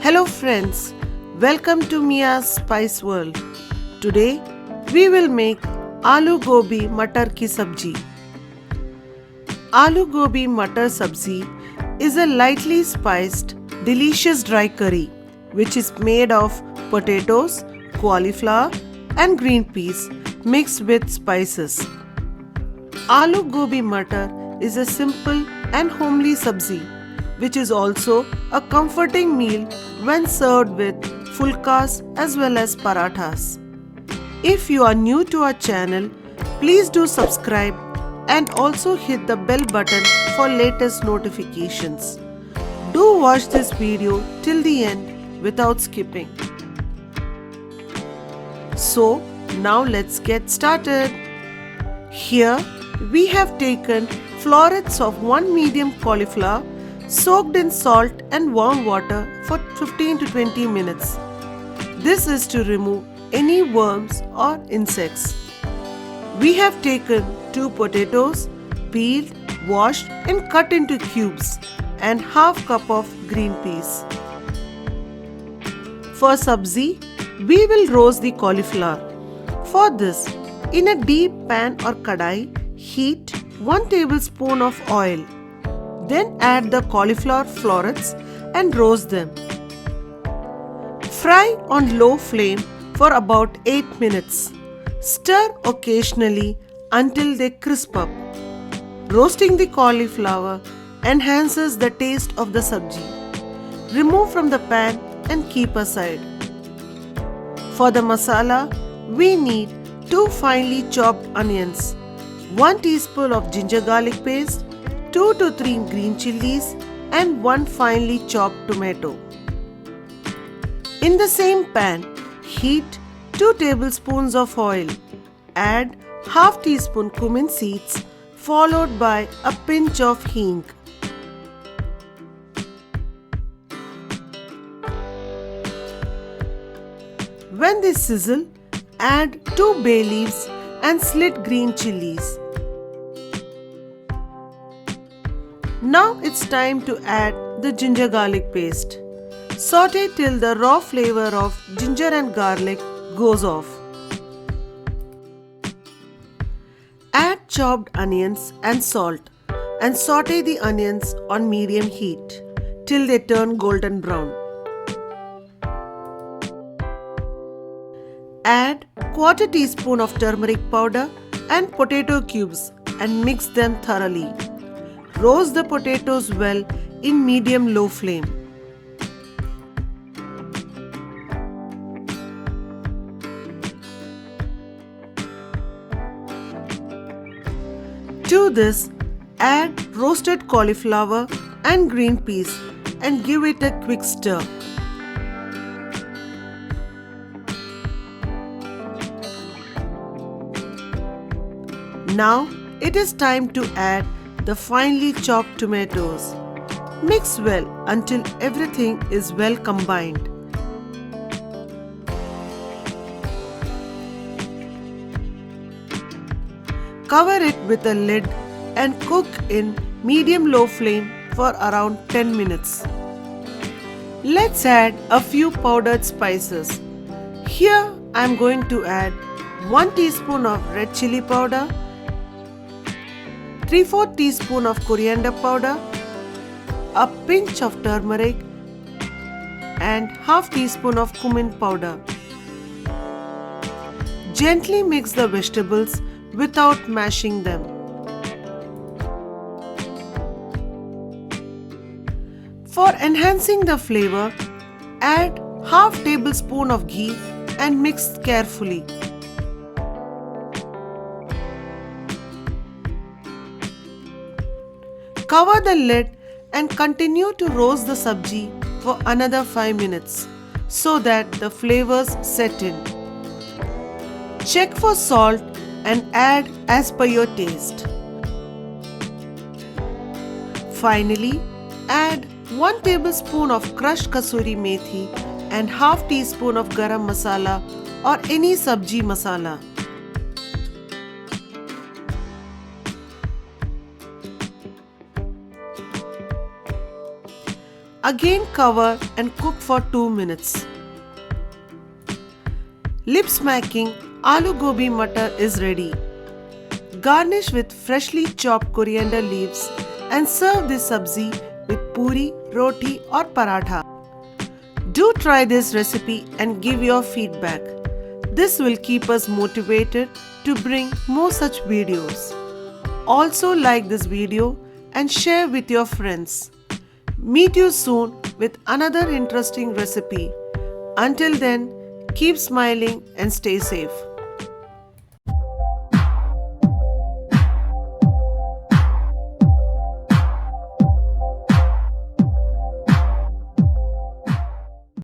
Hello friends, welcome to Mia's Spice World. Today we will make Aloo Gobi Matar ki sabji. Aloo Gobi Matar sabji is a lightly spiced, delicious dry curry which is made of potatoes, cauliflower and green peas mixed with spices. Aloo Gobi Matar is a simple and homely sabji which is also a comforting meal when served with fulkas as well as parathas. If you are new to our channel, please do subscribe and also hit the bell button for latest notifications. Do watch this video till the end without skipping. So now let's get started. Here we have taken florets of 1 medium cauliflower soaked in salt and warm water for 15 to 20 minutes. This is to remove any worms or insects. We have taken 2 potatoes, peeled, washed and cut into cubes and half cup of green peas. For sabzi, we will roast the cauliflower. For this, in a deep pan or kadai, heat 1 tablespoon of oil. Then add the cauliflower florets and roast them. Fry on low flame for about 8 minutes. Stir occasionally until they crisp up. Roasting the cauliflower enhances the taste of the sabji. Remove from the pan and keep aside. For the masala, we need 2 finely chopped onions, 1 teaspoon of ginger garlic paste, 2 to 3 green chilies and 1 finely chopped tomato. In the same pan, heat 2 tablespoons of oil. Add half teaspoon cumin seeds followed by a pinch of hing. When they sizzle, add 2 bay leaves and slit green chilies. Now it's time to add the ginger garlic paste. Saute till the raw flavor of ginger and garlic goes off. Add chopped onions and salt and saute the onions on medium heat till they turn golden brown. Add quarter teaspoon of turmeric powder and potato cubes and mix them thoroughly. Roast the potatoes well in medium-low flame. To this, add roasted cauliflower and green peas and give it a quick stir. Now it is time to add the finely chopped tomatoes. Mix well until everything is well combined. Cover it with a lid and cook in medium-low flame for around 10 minutes. Let's add a few powdered spices. Here I am going to add 1 teaspoon of red chili powder, 3/4 teaspoon of coriander powder, a pinch of turmeric and half teaspoon of cumin powder. Gently mix the vegetables without mashing them. For enhancing the flavor, add half tablespoon of ghee and mix carefully. Cover the lid and continue to roast the sabji for another 5 minutes so that the flavors set in. Check for salt and add as per your taste. Finally, add 1 tablespoon of crushed kasuri methi and half teaspoon of garam masala or any sabji masala. Again cover and cook for 2 minutes. Lip smacking aloo gobi matar is ready. Garnish with freshly chopped coriander leaves and serve this sabzi with puri, roti or paratha. Do try this recipe and give your feedback. This will keep us motivated to bring more such videos. Also like this video and share with your friends. Meet you soon with another interesting recipe. Until then, keep smiling and stay safe.